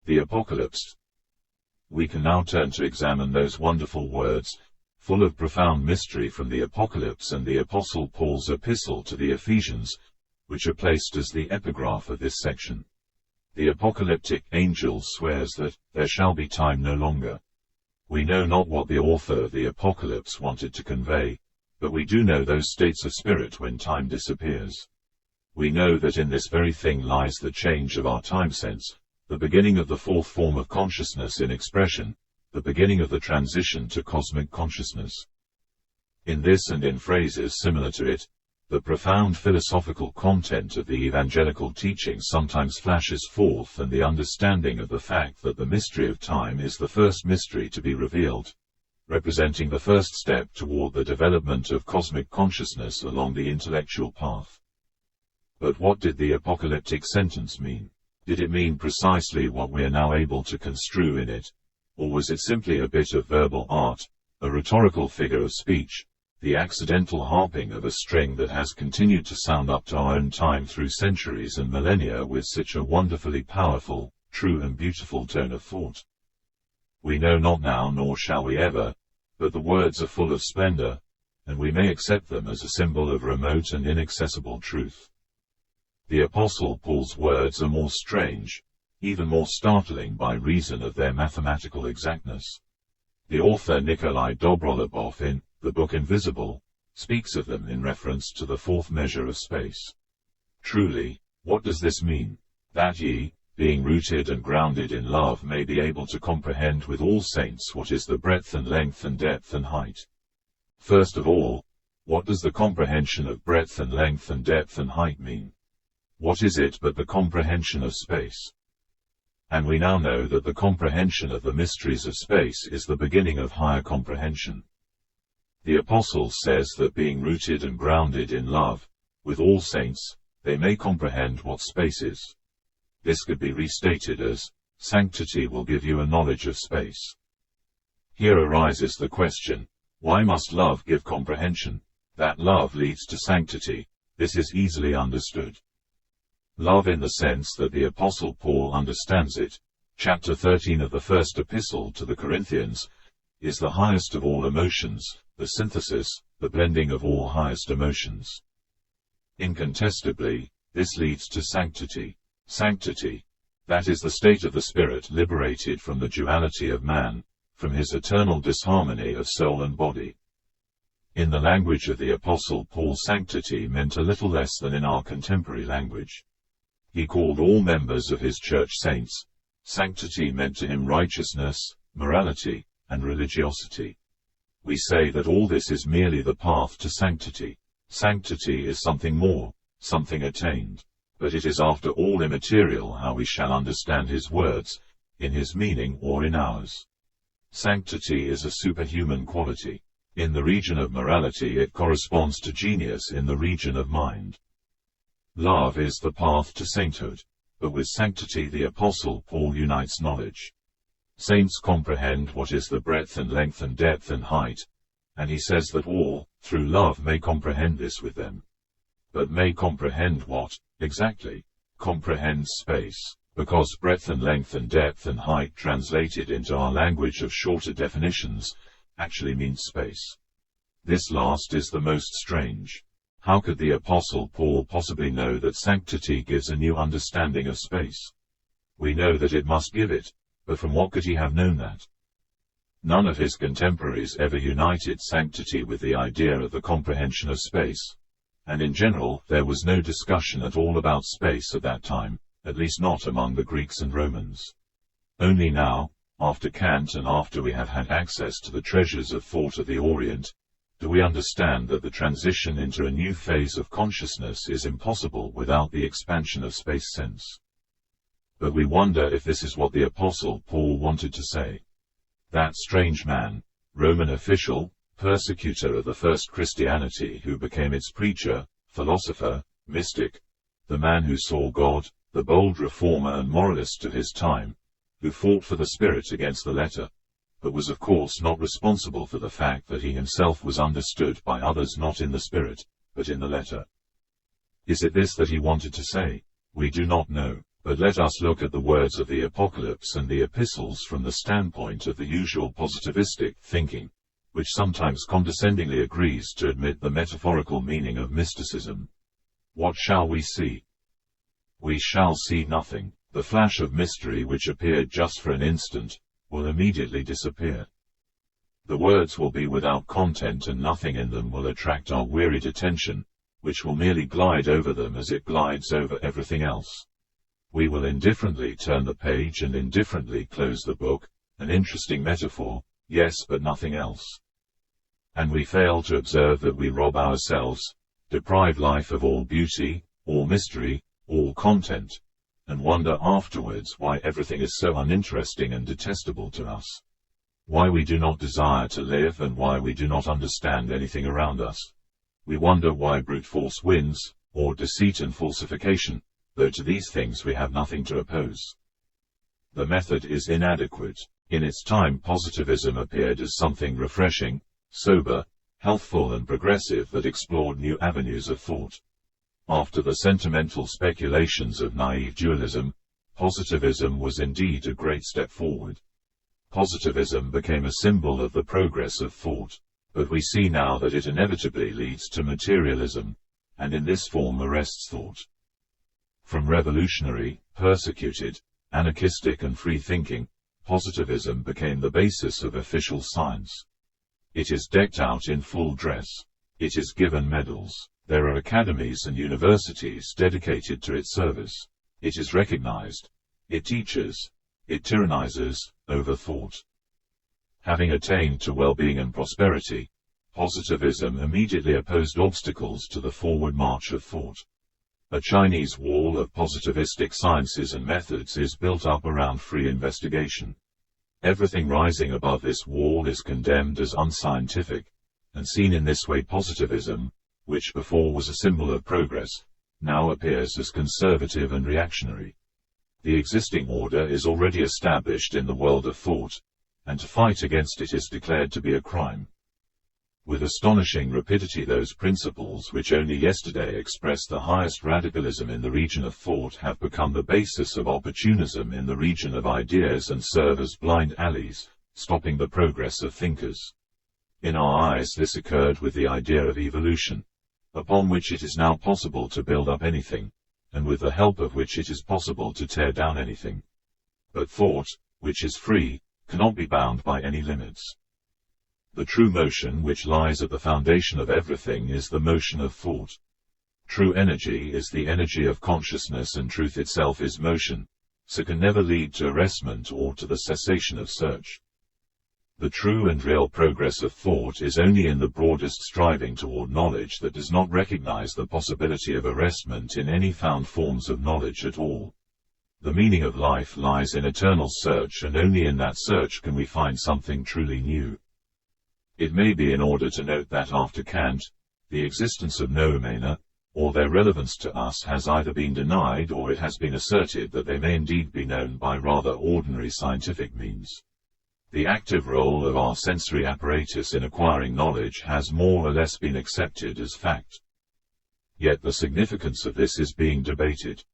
the Apocalypse. We can now turn to examine those wonderful words, full of profound mystery from the Apocalypse and the Apostle Paul's epistle to the Ephesians, which are placed as the epigraph of this section. The apocalyptic angel swears that there shall be time no longer. We know not what the author of the Apocalypse wanted to convey, but we do know those states of spirit when time disappears. We know that in this very thing lies the change of our time sense, the beginning of the fourth form of consciousness in expression, the beginning of the transition to cosmic consciousness. In this and in phrases similar to it, the profound philosophical content of the evangelical teaching sometimes flashes forth, and the understanding of the fact that the mystery of time is the first mystery to be revealed, representing the first step toward the development of cosmic consciousness along the intellectual path. But what did the apocalyptic sentence mean? Did it mean precisely what we are now able to construe in it? Or was it simply a bit of verbal art, a rhetorical figure of speech, the accidental harping of a string that has continued to sound up to our own time through centuries and millennia with such a wonderfully powerful, true and beautiful tone of thought? We know not now, nor shall we ever, but the words are full of splendor, and we may accept them as a symbol of remote and inaccessible truth. The Apostle Paul's words are more strange, even more startling by reason of their mathematical exactness. The author Nikolai Dobrolubov in the book Invisible speaks of them in reference to the fourth measure of space. Truly, what does this mean? That ye, being rooted and grounded in love, may be able to comprehend with all saints what is the breadth and length and depth and height. First of all, what does the comprehension of breadth and length and depth and height mean? What is it but the comprehension of space? And we now know that the comprehension of the mysteries of space is the beginning of higher comprehension. The Apostle says that being rooted and grounded in love, with all saints, they may comprehend what space is. This could be restated as, sanctity will give you a knowledge of space. Here arises the question, why must love give comprehension? That love leads to sanctity, this is easily understood. Love in the sense that the Apostle Paul understands it, chapter 13 of the first epistle to the Corinthians, is the highest of all emotions, the synthesis, the blending of all highest emotions. Incontestably, this leads to sanctity. Sanctity, that is the state of the spirit liberated from the duality of man, from his eternal disharmony of soul and body. In the language of the Apostle Paul, sanctity meant a little less than in our contemporary language. He called all members of his church saints. Sanctity meant to him righteousness, morality, and religiosity. We say that all this is merely the path to sanctity. Sanctity is something more, something attained. But it is after all immaterial how we shall understand his words, in his meaning or in ours. Sanctity is a superhuman quality. In the region of morality it corresponds to genius in the region of mind. Love is the path to sainthood, but with sanctity the Apostle Paul unites knowledge. Saints comprehend what is the breadth and length and depth and height, and he says that all, through love, may comprehend this with them. But may comprehend what, exactly? Comprehend space, because breadth and length and depth and height translated into our language of shorter definitions actually means space. This last is the most strange. How could the Apostle Paul possibly know that sanctity gives a new understanding of space? We know that it must give it, but from what could he have known that? None of his contemporaries ever united sanctity with the idea of the comprehension of space, and in general there was no discussion at all about space at that time, at least not among the Greeks and Romans. Only now, after Kant and after we have had access to the treasures of thought of the Orient, do we understand that the transition into a new phase of consciousness is impossible without the expansion of space sense. But we wonder if this is what the Apostle Paul wanted to say. That strange man, Roman official, persecutor of the first Christianity, who became its preacher, philosopher, mystic, the man who saw God, the bold reformer and moralist of his time, who fought for the spirit against the letter, but was of course not responsible for the fact that he himself was understood by others not in the spirit, but in the letter. Is it this that he wanted to say? We do not know. But let us look at the words of the Apocalypse and the Epistles from the standpoint of the usual positivistic thinking, which sometimes condescendingly agrees to admit the metaphorical meaning of mysticism. What shall we see? We shall see nothing. The flash of mystery which appeared just for an instant will immediately disappear. The words will be without content, and nothing in them will attract our wearied attention, which will merely glide over them as it glides over everything else. We will indifferently turn the page and indifferently close the book, an interesting metaphor, yes, but nothing else. And we fail to observe that we rob ourselves, deprive life of all beauty, all mystery, all content, and wonder afterwards why everything is so uninteresting and detestable to us. Why we do not desire to live, and why we do not understand anything around us. We wonder why brute force wins, or deceit and falsification, though to these things we have nothing to oppose. The method is inadequate. In its time, positivism appeared as something refreshing, sober, healthful and progressive that explored new avenues of thought. After the sentimental speculations of naive dualism, positivism was indeed a great step forward. Positivism became a symbol of the progress of thought, but we see now that it inevitably leads to materialism, and in this form arrests thought. From revolutionary, persecuted, anarchistic and free thinking, positivism became the basis of official science. It is decked out in full dress. It is given medals. There are academies and universities dedicated to its service. It is recognized. It teaches. It tyrannizes over thought. Having attained to well-being and prosperity, positivism immediately opposed obstacles to the forward march of thought. A Chinese wall of positivistic sciences and methods is built up around free investigation. Everything rising above this wall is condemned as unscientific, and seen in this way positivism, which before was a symbol of progress, now appears as conservative and reactionary. The existing order is already established in the world of thought, and to fight against it is declared to be a crime. With astonishing rapidity, those principles which only yesterday expressed the highest radicalism in the region of thought have become the basis of opportunism in the region of ideas and serve as blind alleys, stopping the progress of thinkers. In our eyes this occurred with the idea of evolution, upon which it is now possible to build up anything, and with the help of which it is possible to tear down anything. But thought, which is free, cannot be bound by any limits. The true motion which lies at the foundation of everything is the motion of thought. True energy is the energy of consciousness, and truth itself is motion, so can never lead to arrestment or to the cessation of search. The true and real progress of thought is only in the broadest striving toward knowledge that does not recognize the possibility of arrestment in any found forms of knowledge at all. The meaning of life lies in eternal search, and only in that search can we find something truly new. It may be in order to note that after Kant, the existence of noumena, or their relevance to us, has either been denied or it has been asserted that they may indeed be known by rather ordinary scientific means. The active role of our sensory apparatus in acquiring knowledge has more or less been accepted as fact. Yet the significance of this is being debated.